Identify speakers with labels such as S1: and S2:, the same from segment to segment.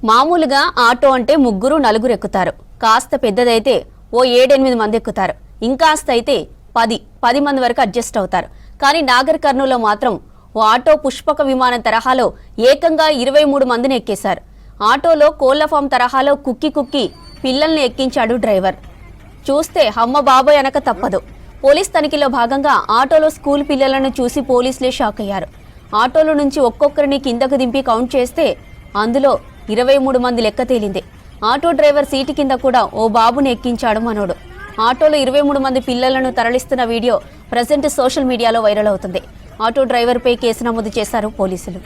S1: మామూలుగా ఆటో అంటే ముగ్గురు నలుగురు ఎక్కుతారు. కాస్త పెద్దదైతే ఓ 7-8 మంది ఎక్కుతారు. ఇంకాస్త అయితే 10 మంది వరకు అడ్జస్ట్ అవుతారు. కానీ నాగర్ కర్నూల్లో మాత్రం ఓ ఆటో పుష్పక విమానం తరహాలో ఏకంగా 23 మందిని ఎక్కేశారు. ఆటోలో కోళ్ల ఫామ్ తరహాలో కుక్కి పిల్లల్ని ఎక్కించాడు డ్రైవర్. చూస్తే హమ్మ బాబోయ్ అనక తప్పదు. పోలీస్ తనిఖీలో భాగంగా ఆటోలో స్కూల్ పిల్లలను చూసి పోలీసులే షాక్ అయ్యారు. ఆటోలో నుంచి ఒక్కొక్కరిని కిందకు దింపి కౌంట్ చేస్తే అందులో 23 మంది లెక్క తేలింది. ఆటో డ్రైవర్ సీటు కింద కూడా ఓ బాబుని ఎక్కించాడు మనోడు. ఆటోలో 23 మంది పిల్లలను తరలిస్తున్న వీడియో ప్రజెంట్ సోషల్ మీడియాలో వైరల్ అవుతుంది. ఆటో డ్రైవర్పై కేసు నమోదు చేశారు పోలీసులు.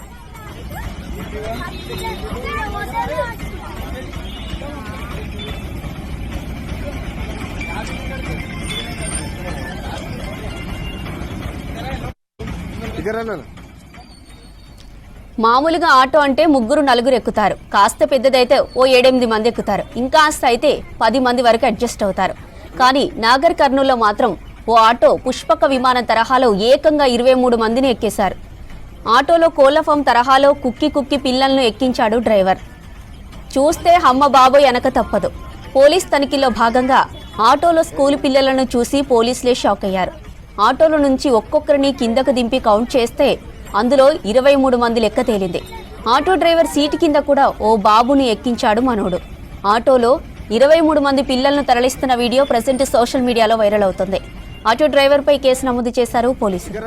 S1: మామూలుగా ఆటో అంటే ముగ్గురు నలుగురు ఎక్కుతారు. కాస్త పెద్దదైతే ఓ 7-8 మంది ఎక్కుతారు. ఇంకాస్త అయితే 10 మంది వరకు అడ్జస్ట్ అవుతారు. కానీ నాగర్ కర్నూల్లో మాత్రం ఓ ఆటో పుష్పక విమానం తరహాలో ఏకంగా 23 మందిని ఎక్కేశారు. ఆటోలో కోళ్ల ఫామ్ తరహాలో కుక్కి పిల్లలను ఎక్కించాడు డ్రైవర్. చూస్తే హమ్మ బాబోయ్ అనక తప్పదు. పోలీస్ తనిఖీలో భాగంగా ఆటోలో స్కూల్ పిల్లలను చూసి పోలీసులే షాక్ అయ్యారు. ఆటోలో నుంచి ఒక్కొక్కరిని కిందకు దింపి కౌంట్ చేస్తే అందులో 23 మంది లెక్క తేలింది. ఆటో డ్రైవర్ సీటు కింద కూడా ఓ బాబుని ఎక్కించాడు మనోడు. ఆటోలో 23 మంది పిల్లలను తరలిస్తున్న వీడియో ప్రజెంట్ సోషల్ మీడియాలో వైరల్ అవుతుంది. ఆటో డ్రైవర్పై కేసు నమోదు చేశారు పోలీసులు.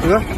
S2: ఇక